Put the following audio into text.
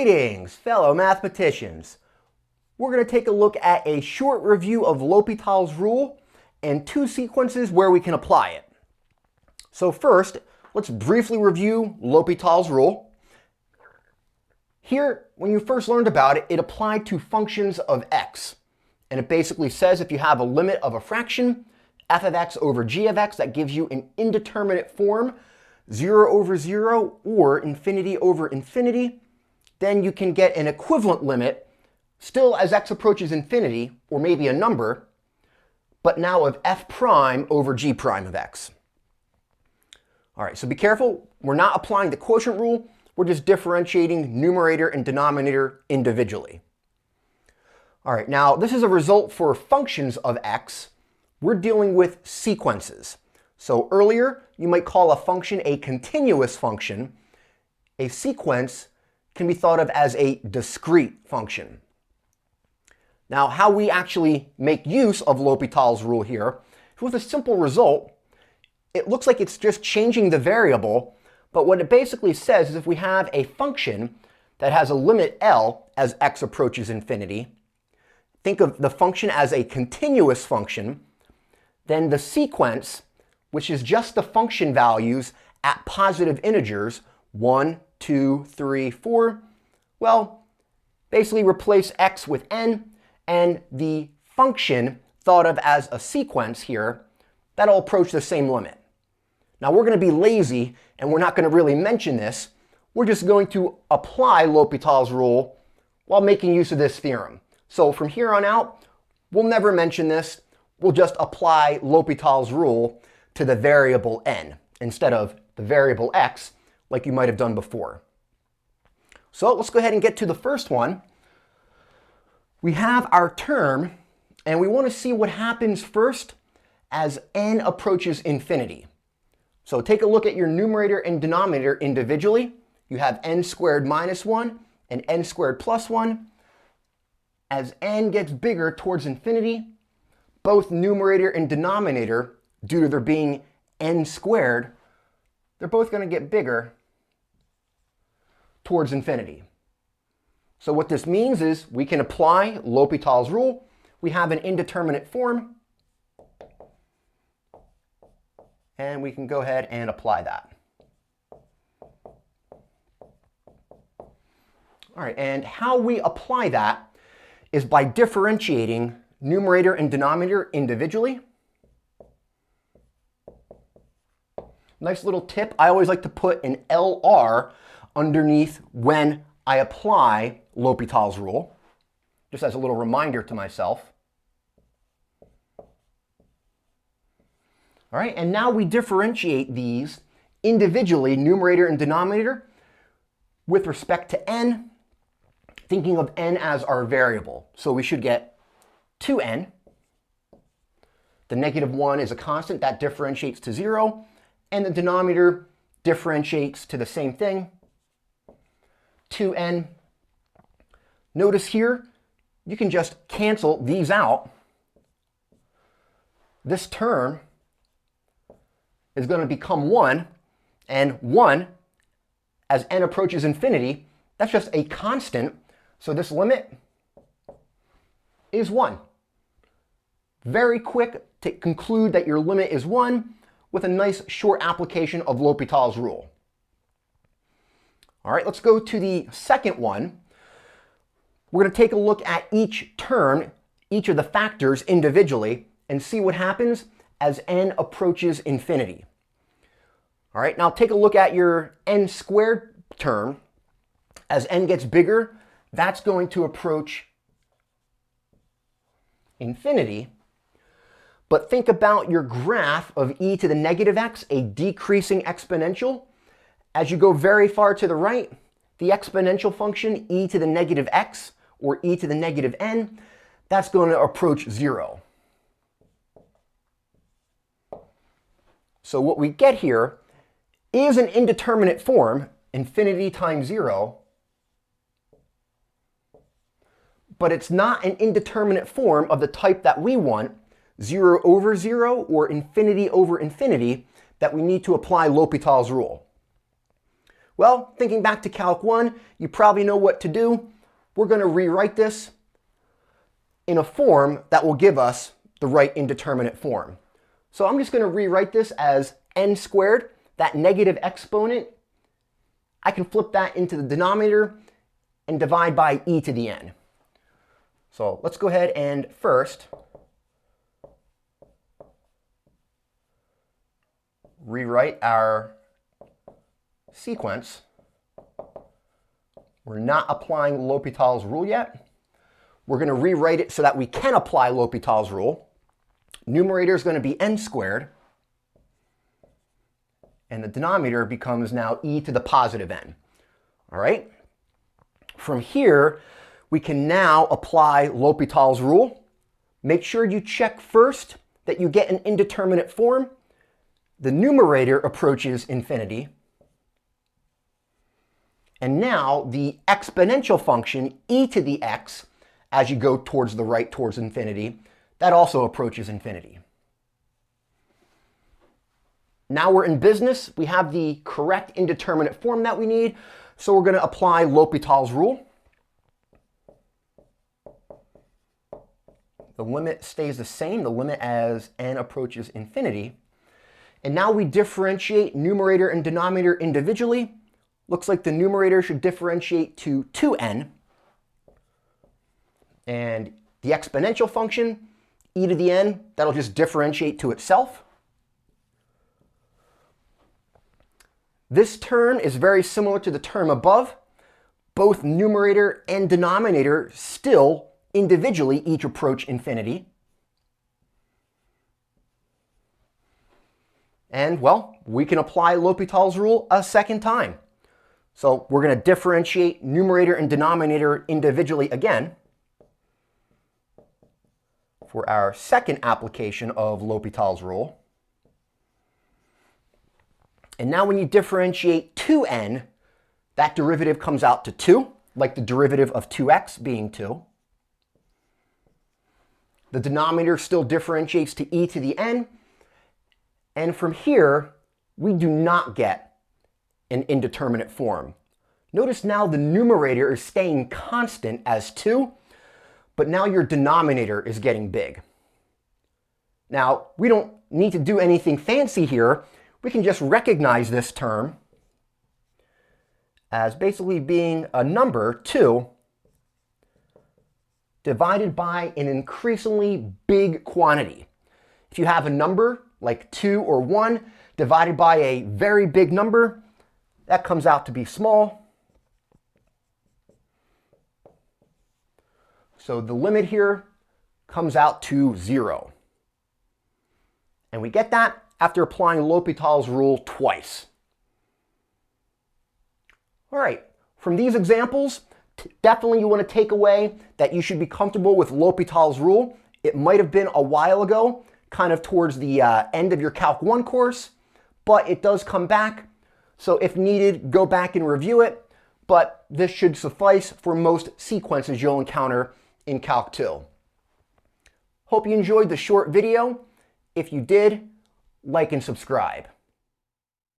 Greetings, fellow mathematicians. We're going to take a look at a short review of L'Hopital's rule and two sequences where we can apply it. So first, let's briefly review L'Hopital's rule. Here, when you first learned about it, it applied to functions of x. And it basically says if you have a limit of a fraction, f of x over g of x, that gives you an indeterminate form, 0 over 0 or infinity over infinity, then you can get an equivalent limit, still as x approaches infinity, or maybe a number, but now of f prime over g prime of x. All right, so be careful. We're not applying the quotient rule. We're just differentiating numerator and denominator individually. All right, now this is a result for functions of x. We're dealing with sequences. So earlier, you might call a function a continuous function. A sequence can be thought of as a discrete function. Now, how we actually make use of L'Hopital's rule here is with a simple result. It looks like it's just changing the variable, but what it basically says is if we have a function that has a limit L as x approaches infinity, think of the function as a continuous function, then the sequence, which is just the function values at positive integers, 1, 2, 3, 4, well, basically replace x with n, and the function thought of as a sequence here, that'll approach the same limit. Now we're going to be lazy, and we're not going to really mention this. We're just going to apply L'Hopital's rule while making use of this theorem. So from here on out, we'll never mention this. We'll just apply L'Hopital's rule to the variable n instead of the variable x like you might have done before. So let's go ahead and get to the first one. We have our term, and we want to see what happens first as n approaches infinity. So take a look at your numerator and denominator individually. You have n squared minus 1 and n squared plus 1. As n gets bigger towards infinity, both numerator and denominator, due to there being n squared, they're both going to get bigger towards infinity. So what this means is we can apply L'Hopital's rule. We have an indeterminate form, and we can go ahead and apply that. All right, and how we apply that is by differentiating numerator and denominator individually. Nice little tip, I always like to put an LR underneath when I apply L'Hopital's rule, just as a little reminder to myself. All right, and now we differentiate these individually, numerator and denominator, with respect to n, thinking of n as our variable. So we should get 2n. The negative 1 is a constant that differentiates to 0, and the denominator differentiates to the same thing, 2n. Notice here, you can just cancel these out. This term is going to become 1, and 1, as n approaches infinity, that's just a constant, so this limit is 1. Very quick to conclude that your limit is 1 with a nice short application of L'Hopital's rule. All right, let's go to the second one. We're going to take a look at each term, each of the factors individually, and see what happens as n approaches infinity. All right, now take a look at your n squared term. As n gets bigger, that's going to approach infinity. But think about your graph of e to the negative x, a decreasing exponential. As you go very far to the right, the exponential function e to the negative x, or e to the negative n, that's going to approach 0. So what we get here is an indeterminate form, infinity times 0, but it's not an indeterminate form of the type that we want, 0 over 0 or infinity over infinity, that we need to apply L'Hopital's rule. Well, thinking back to Calc 1, you probably know what to do. We're going to rewrite this in a form that will give us the right indeterminate form. So I'm just going to rewrite this as n squared, that negative exponent. I can flip that into the denominator and divide by e to the n. So let's go ahead and first rewrite our sequence. We're not applying L'Hopital's rule yet. We're going to rewrite it so that we can apply L'Hopital's rule. Numerator is going to be n squared, and the denominator becomes now e to the positive n. All right? From here, we can now apply L'Hopital's rule. Make sure you check first that you get an indeterminate form. The numerator approaches infinity. And now the exponential function e to the x, as you go towards the right, towards infinity, that also approaches infinity. Now we're in business. We have the correct indeterminate form that we need, so we're going to apply L'Hopital's rule. The limit stays the same, the limit as n approaches infinity. And now we differentiate numerator and denominator individually. Looks like the numerator should differentiate to 2n. And the exponential function, e to the n, that'll just differentiate to itself. This term is very similar to the term above. Both numerator and denominator still individually each approach infinity. And, well, we can apply L'Hopital's rule a second time. So we're going to differentiate numerator and denominator individually again for our second application of L'Hopital's rule. And now when you differentiate 2n, that derivative comes out to 2, like the derivative of 2x being 2. The denominator still differentiates to e to the n. And from here, we do not get an indeterminate form. Notice now the numerator is staying constant as 2, but now your denominator is getting big. Now, we don't need to do anything fancy here. We can just recognize this term as basically being a number, 2, divided by an increasingly big quantity. If you have a number like 2 or 1 divided by a very big number, that comes out to be small. So the limit here comes out to 0. And we get that after applying L'Hopital's rule twice. All right, from these examples, definitely you want to take away that you should be comfortable with L'Hopital's rule. It might have been a while ago, kind of towards the end of your Calc 1 course, but it does come back. So if needed, go back and review it. But this should suffice for most sequences you'll encounter in Calc 2. Hope you enjoyed the short video. If you did, like and subscribe.